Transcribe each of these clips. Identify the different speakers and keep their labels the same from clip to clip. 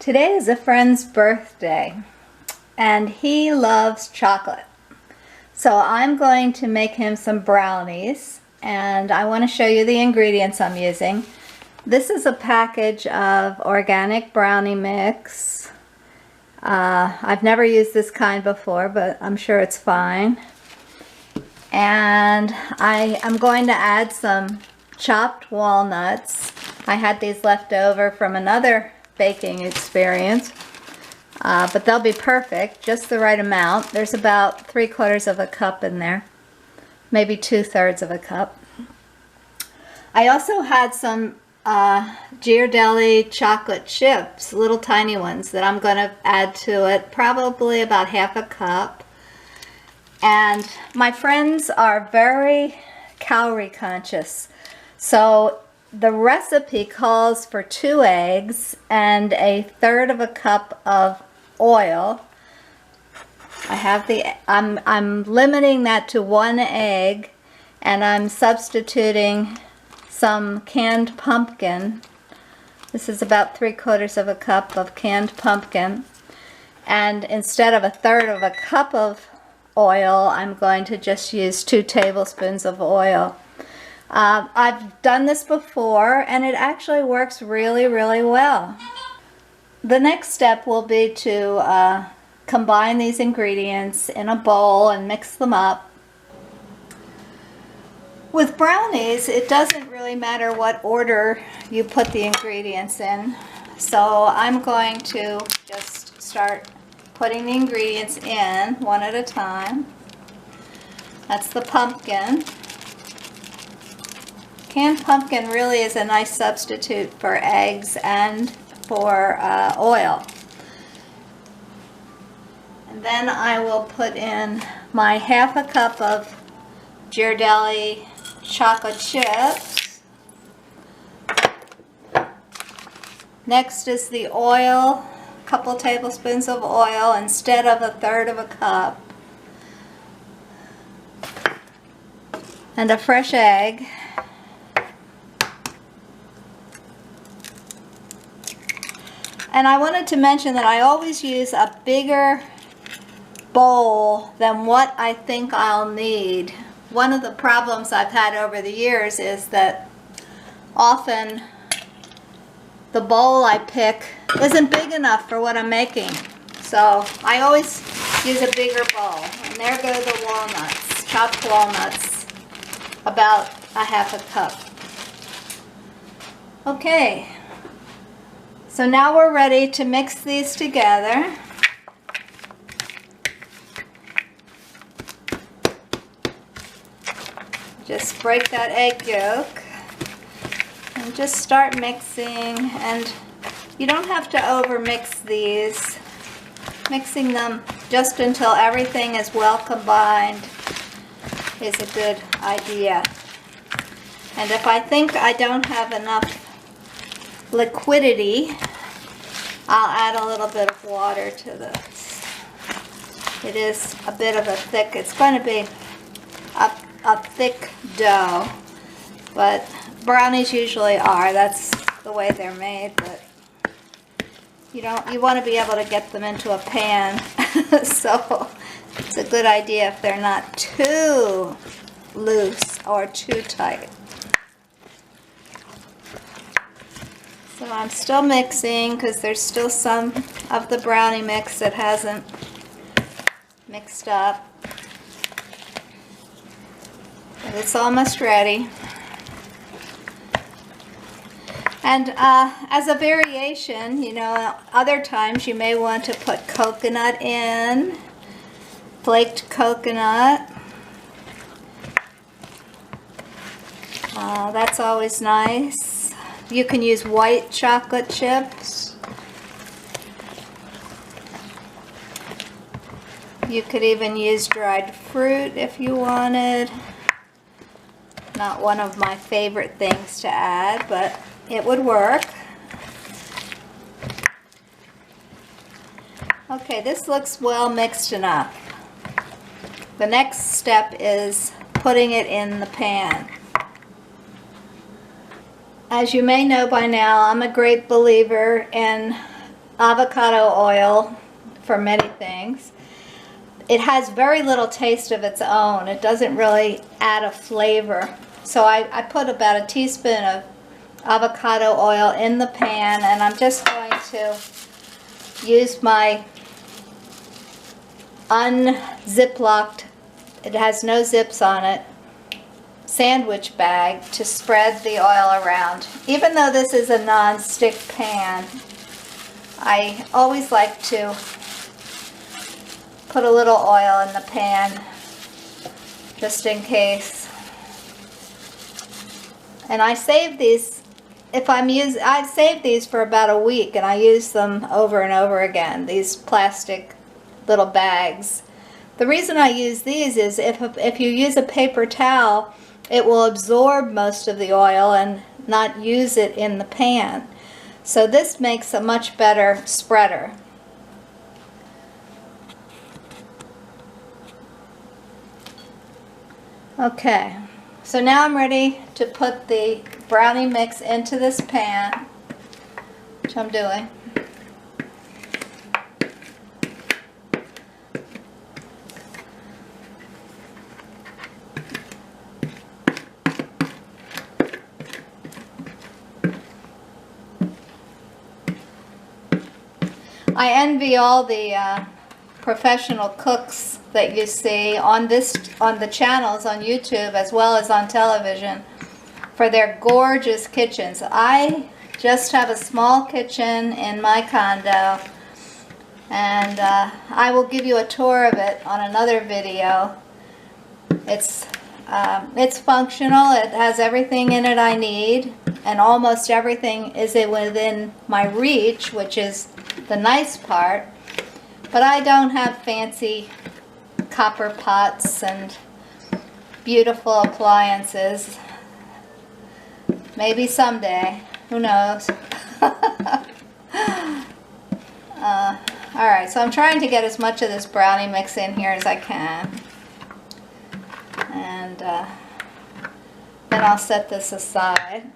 Speaker 1: Today is a friend's birthday and he loves chocolate. So I'm going to make him some brownies and I want to show you the ingredients I'm using. This is a package of organic brownie mix. I've never used this kind before, but I'm sure it's fine. And I'm going to add some chopped walnuts. I had these left over from another baking experience, but they'll be perfect, just the right amount. There's about 3/4 of a cup in there, maybe 2/3 of a cup. I also had some Ghirardelli chocolate chips, little tiny ones, that I'm going to add to it, probably about 1/2 cup. And my friends are very calorie conscious, so the recipe calls for 2 eggs and 1/3 of a cup of oil. I'm limiting that to 1 egg, and I'm substituting some canned pumpkin. This is about 3/4 of a cup of canned pumpkin, and instead of 1/3 of a cup of oil, I'm going to just use 2 tablespoons of oil. I've done this before and it actually works really well. The next step will be to combine these ingredients in a bowl and mix them up. With brownies, it doesn't really matter what order you put the ingredients in, so I'm going to just start putting the ingredients in one at a time. That's the pumpkin. Canned pumpkin really is a nice substitute for eggs and for oil. And then I will put in my 1/2 cup of Ghirardelli chocolate chips. Next is the oil, a couple tablespoons of oil instead of 1/3 of a cup. And a fresh egg. And I wanted to mention that I always use a bigger bowl than what I think I'll need. One of the problems I've had over the years is that often the bowl I pick isn't big enough for what I'm making. So I always use a bigger bowl. And there go the walnuts, chopped walnuts, about 1/2 cup. Okay. So now we're ready to mix these together. Just break that egg yolk and just start mixing, and you don't have to over mix these. Mixing them just until everything is well combined is a good idea. And if I think I don't have enough liquidity, I'll add a little bit of water to this. It is a bit of a thick, it's going to be a thick dough, but brownies usually are. That's the way they're made, but you want to be able to get them into a pan. So it's a good idea if they're not too loose or too tight. So I'm still mixing because there's still some of the brownie mix that hasn't mixed up. But it's almost ready. And as a variation, other times you may want to put coconut in, flaked coconut. That's always nice. You can use white chocolate chips. You could even use dried fruit if you wanted. Not one of my favorite things to add, but it would work. Okay, this looks well mixed enough. The next step is putting it in the pan. As you may know by now, I'm a great believer in avocado oil for many things. It has very little taste of its own. It doesn't really add a flavor. So I put about a teaspoon of avocado oil in the pan, and I'm just going to use my unziplocked, it has no zips on it, sandwich bag to spread the oil around. Even though this is a non-stick pan, I always like to put a little oil in the pan just in case. And I save these, I save these for about a week, and I use them over and over again, these plastic little bags. The reason I use these is if you use a paper towel, it will absorb most of the oil and not use it in the pan. So this makes a much better spreader. Okay, so now I'm ready to put the brownie mix into this pan, which I'm doing. I envy all the professional cooks that you see on the channels on YouTube as well as on television for their gorgeous kitchens. I just have a small kitchen in my condo, and I will give you a tour of it on another video. It's functional. It has everything in it I need, and almost everything is within my reach, which is the nice part. But I don't have fancy copper pots and beautiful appliances. Maybe someday. Who knows? Alright, so I'm trying to get as much of this brownie mix in here as I can. And then I'll set this aside.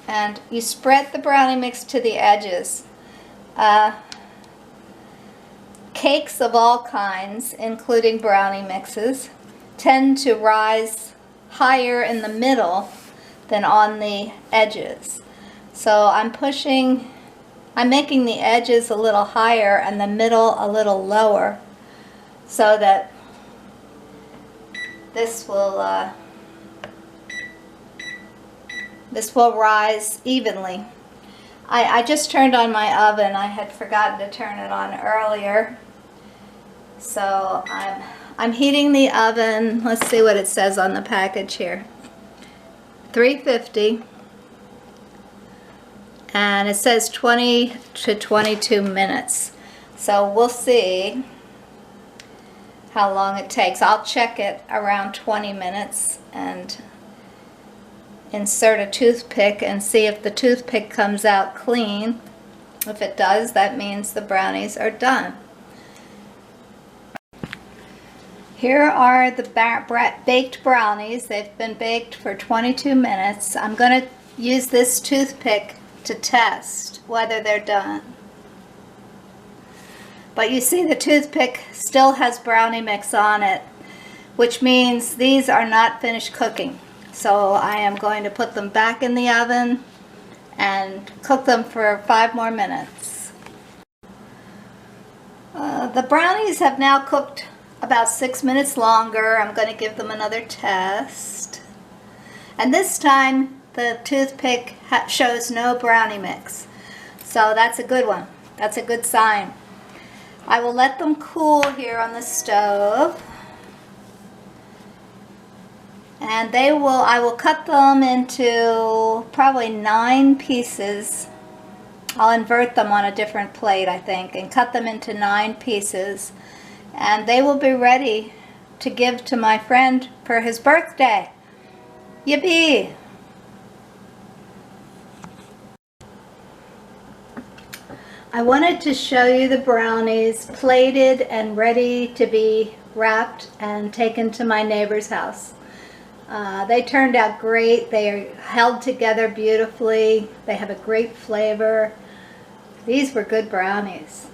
Speaker 1: And you spread the brownie mix to the edges. Cakes of all kinds, including brownie mixes, tend to rise higher in the middle than on the edges. So I'm making the edges a little higher and the middle a little lower, so that this will rise evenly. I just turned on my oven. I had forgotten to turn it on earlier. So I'm heating the oven. Let's see what it says on the package here. 350. And it says 20 to 22 minutes. So we'll see how long it takes. I'll check it around 20 minutes and insert a toothpick and see if the toothpick comes out clean. If it does, that means the brownies are done. Here are the baked brownies. They've been baked for 22 minutes. I'm going to use this toothpick to test whether they're done. But you see the toothpick still has brownie mix on it, which means these are not finished cooking. So I am going to put them back in the oven and cook them for 5 more minutes. The brownies have now cooked about 6 minutes longer. I'm going to give them another test. And this time the toothpick shows no brownie mix. So that's a good one. That's a good sign. I will let them cool here on the stove. And I will cut them into probably 9 pieces. I'll invert them on a different plate, I think, and cut them into 9 pieces. And they will be ready to give to my friend for his birthday. Yippee! I wanted to show you the brownies plated and ready to be wrapped and taken to my neighbor's house. They turned out great. They are held together beautifully. They have a great flavor. These were good brownies.